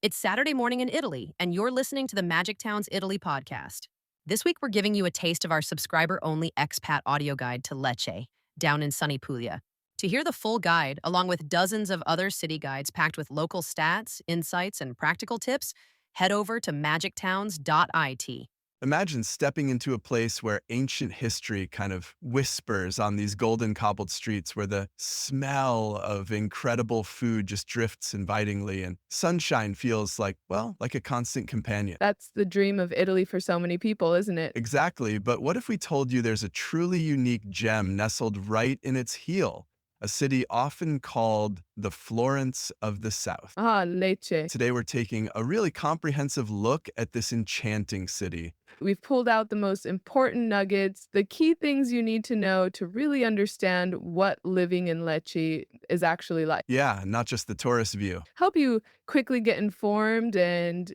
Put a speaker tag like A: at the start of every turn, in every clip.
A: It's Saturday morning in Italy, and you're listening to the Magic Towns Italy podcast. This week, we're giving you a taste of our subscriber only expat audio guide to Lecce, down in sunny Puglia. To hear the full guide, along with dozens of other city guides packed with local stats, insights, and practical tips, head over to magictowns.it.
B: Imagine stepping into a place where ancient history kind of whispers on these golden cobbled streets where the smell of incredible food just drifts invitingly and sunshine feels like, well, like a constant companion.
C: That's the dream of Italy for so many people, isn't it?
B: Exactly, but what if we told you there's a truly unique gem nestled right in its heel? A city often called the Florence of the South.
C: Ah, Lecce.
B: Today, we're taking a really comprehensive look at this enchanting city.
C: We've pulled out the most important nuggets, the key things you need to know to really understand what living in Lecce is actually like.
B: Yeah, not just the tourist view.
C: Help you quickly get informed and,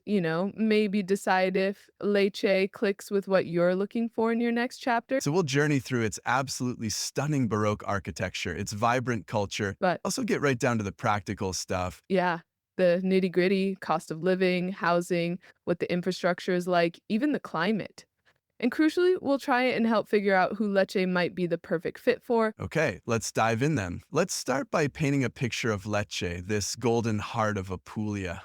C: maybe decide if Lecce clicks with what you're looking for in your next chapter.
B: So we'll journey through its absolutely stunning Baroque architecture, its vibrant culture,
C: But
B: also get right down to the practical stuff.
C: yeah, the nitty-gritty, cost of living, housing, what the infrastructure is like, even the climate. And crucially, we'll try and help figure out who Lecce might be the perfect fit for.
B: Okay, let's dive in then. Let's start by painting a picture of Lecce, this golden heart of Apulia.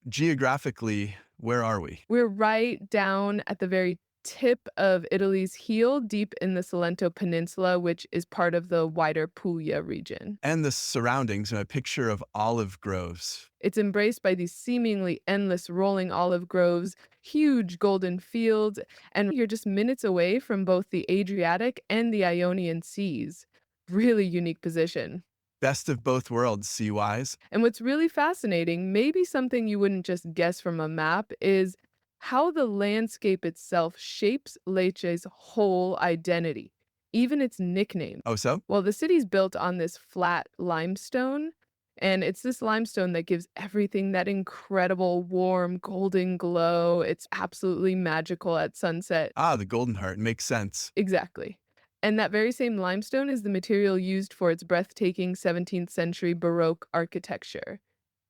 B: Geographically, where are we?
C: We're right down at the very tip of Italy's heel, deep in the Salento Peninsula, which is part of the wider Puglia region.
B: And the surroundings, a picture of olive groves.
C: It's embraced by these seemingly endless rolling olive groves, huge golden fields, and you're just minutes away from both the Adriatic and the Ionian Seas. Really unique position.
B: Best of both worlds, sea-wise.
C: And what's really fascinating, maybe something you wouldn't just guess from a map, is how the landscape itself shapes Lecce's whole identity, even its nickname.
B: Oh, so?
C: Well, the city's built on this flat limestone, and it's this limestone that gives everything that incredible warm golden glow. It's absolutely magical at sunset.
B: Ah, the Golden Heart. Makes sense.
C: Exactly. And that very same limestone is the material used for its breathtaking 17th century Baroque architecture.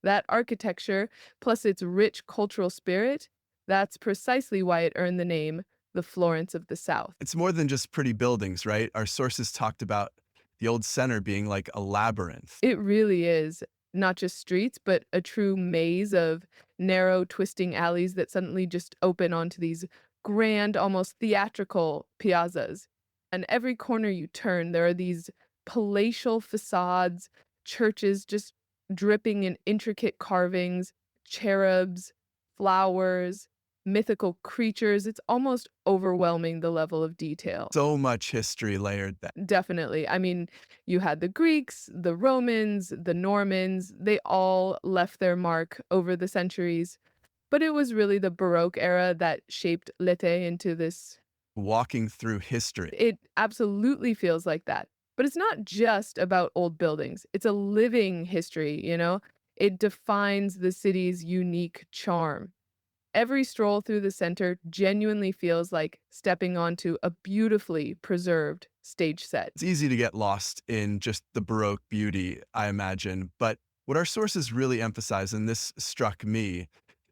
C: That architecture, plus its rich cultural spirit, that's precisely why it earned the name the Florence of the South.
B: It's more than just pretty buildings, right? Our sources talked about the old center being like a labyrinth.
C: It really is not just streets, but a true maze of narrow, twisting alleys that suddenly just open onto these grand, almost theatrical piazzas. And every corner you turn, there are these palatial facades, churches just dripping in intricate carvings, cherubs, flowers, mythical creatures. It's almost overwhelming the level of detail.
B: So much history layered there.
C: Definitely. I mean, you had the Greeks, the Romans, the Normans, they all left their mark over the centuries. But it was really the Baroque era that shaped Lecce into this.
B: Walking through history.
C: It absolutely feels like that. But it's not just about old buildings. It's a living history. It defines the city's unique charm. Every stroll through the center genuinely feels like stepping onto a beautifully preserved stage set.
B: It's easy to get lost in just the Baroque beauty, I imagine. But what our sources really emphasize, and this struck me,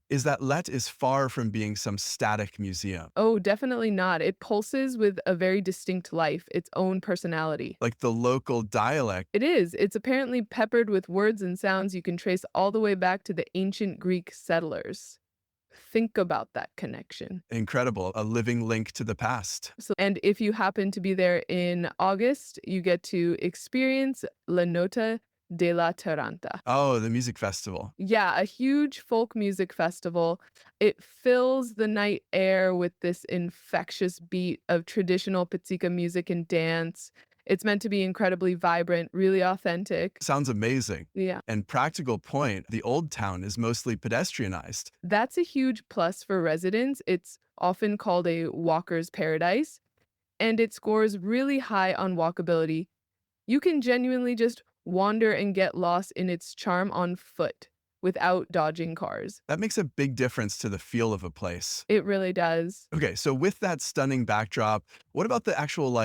B: is that Let is far from being some static museum.
C: Oh, definitely not. It pulses with a very distinct life, its own personality.
B: Like the local dialect.
C: It is. It's apparently peppered with words and sounds you can trace all the way back to the ancient Greek settlers. Think about that connection.
B: Incredible. A living link to the past.
C: And if you happen to be there in August, you get to experience La Nota della Taranta.
B: Oh, the music festival.
C: Yeah, a huge folk music festival. It fills the night air with this infectious beat of traditional pizzica music and dance. It's meant to be incredibly vibrant, really authentic.
B: Sounds amazing.
C: Yeah.
B: And practical point, the old town is mostly pedestrianized.
C: That's a huge plus for residents. It's often called a walker's paradise, and it scores really high on walkability. You can genuinely just wander and get lost in its charm on foot without dodging cars.
B: That makes a big difference to the feel of a place.
C: It really does.
B: Okay, so with that stunning backdrop, what about the actual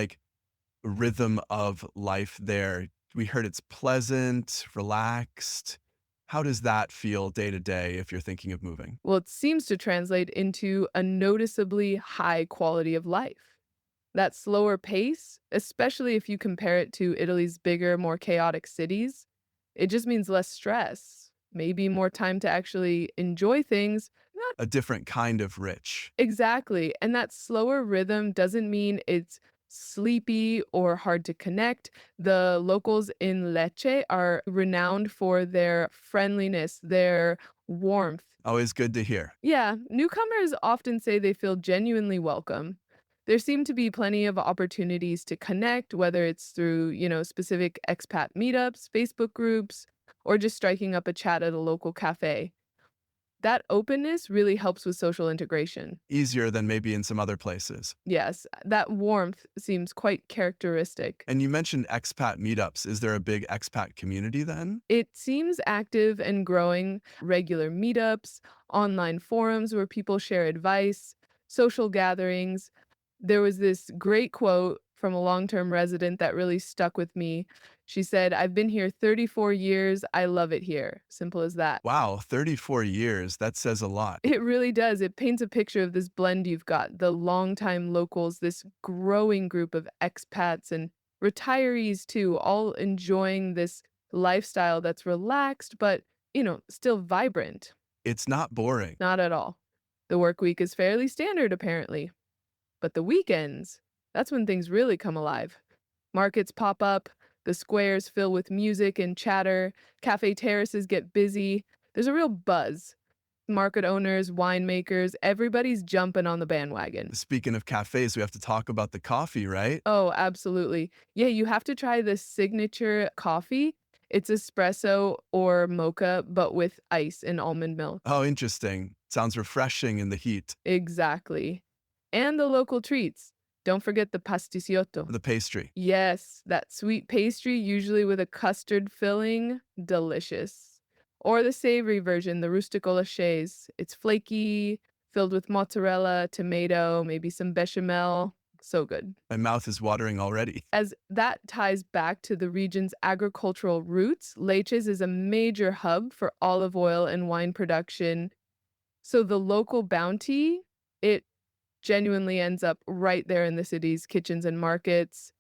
B: rhythm of life there? We heard it's pleasant, relaxed. How does that feel day to day if you're thinking of moving?
C: Well, it seems to translate into a noticeably high quality of life. That slower pace, especially if you compare it to Italy's bigger, more chaotic cities, it just means less stress, maybe more time to actually enjoy things. Not
B: A different kind of rich.
C: exactly. And that slower rhythm doesn't mean it's sleepy or hard to connect. The locals in Lecce are renowned for their friendliness, their warmth.
B: Always good to hear.
C: Yeah, newcomers often say they feel genuinely welcome. There seem to be plenty of opportunities to connect, whether it's through, specific expat meetups, Facebook groups, or just striking up a chat at a local cafe. That openness really helps with social integration.
B: Easier than maybe in some other places.
C: Yes, that warmth seems quite characteristic.
B: And you mentioned expat meetups. Is there a big expat community then?
C: It seems active and growing, regular meetups, online forums where people share advice, social gatherings. There was this great quote from a long-term resident that really stuck with me. She said, "I've been here 34 years. I love it here." Simple as that.
B: Wow, 34 years. That says a lot.
C: It really does. It paints a picture of this blend you've got, the longtime locals, this growing group of expats and retirees too, all enjoying this lifestyle that's relaxed, but, still vibrant.
B: It's not boring.
C: Not at all. The work week is fairly standard, apparently. But the weekends, that's when things really come alive. Markets pop up, the squares fill with music and chatter, cafe terraces get busy. There's a real buzz. Market owners, winemakers, everybody's jumping on the bandwagon.
B: Speaking of cafes, we have to talk about the coffee, right?
C: Oh, absolutely. Yeah, you have to try the signature coffee. It's espresso or mocha, but with ice and almond milk.
B: Oh, interesting. Sounds refreshing in the heat.
C: Exactly. And the local treats. Don't forget the pasticciotto.
B: The pastry.
C: Yes, that sweet pastry, usually with a custard filling. Delicious. Or the savory version, the rustico lasciese. It's flaky, filled with mozzarella, tomato, maybe some bechamel. So good.
B: My mouth is watering already.
C: As that ties back to the region's agricultural roots, Lecce is a major hub for olive oil and wine production. So the local bounty, it genuinely ends up right there in the city's kitchens and markets.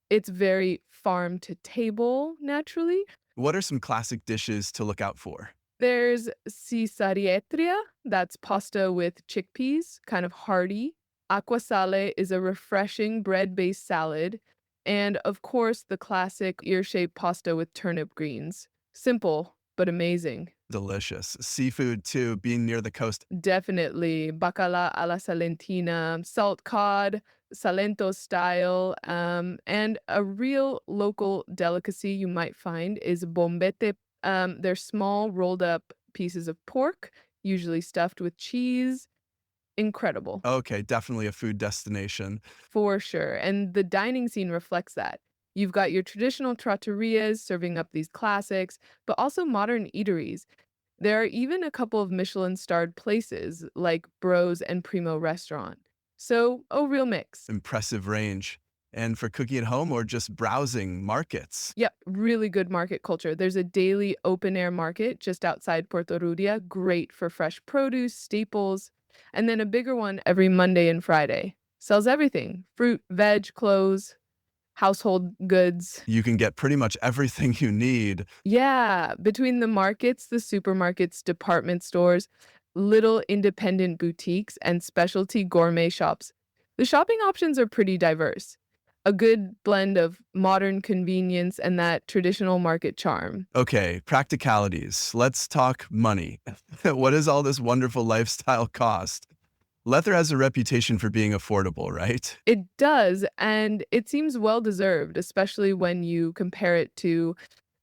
C: It's very farm to table, naturally.
B: What are some classic dishes to look out for?
C: There's cisarietria, that's pasta with chickpeas, kind of hearty. Acqua sale is a refreshing bread-based salad. And of course, the classic ear-shaped pasta with turnip greens. Simple, but amazing.
B: Delicious. Seafood, too, being near the coast.
C: Definitely. Bacala alla Salentina, salt cod, Salento style, and a real local delicacy you might find is bombette. They're small, rolled up pieces of pork, usually stuffed with cheese. Incredible,
B: Okay, definitely a food destination.
C: for sure. And the dining scene reflects that. You've got your traditional trattorias serving up these classics, but also modern eateries. There are even a couple of Michelin-starred places like Bros and Primo Restaurant. So, a real mix.
B: Impressive range. And for cooking at home or just browsing markets.
C: Yep, really good market culture. There's a daily open-air market just outside Porto Rudia, great for fresh produce, staples, and then a bigger one every Monday and Friday. Sells everything: fruit, veg, clothes, household goods.
B: You can get pretty much everything you need.
C: Yeah, between the markets, the supermarkets, department stores, little independent boutiques, and specialty gourmet shops, the shopping options are pretty diverse. A good blend of modern convenience and that traditional market charm.
B: Okay, practicalities. Let's talk money. What does all this wonderful lifestyle cost? Leather has a reputation for being affordable, right?
C: It does, and it seems well deserved, especially when you compare it to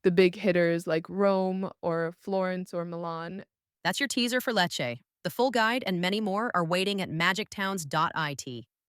C: the big hitters like Rome or Florence or Milan.
A: That's your teaser for Lecce. The full guide and many more are waiting at magictowns.it.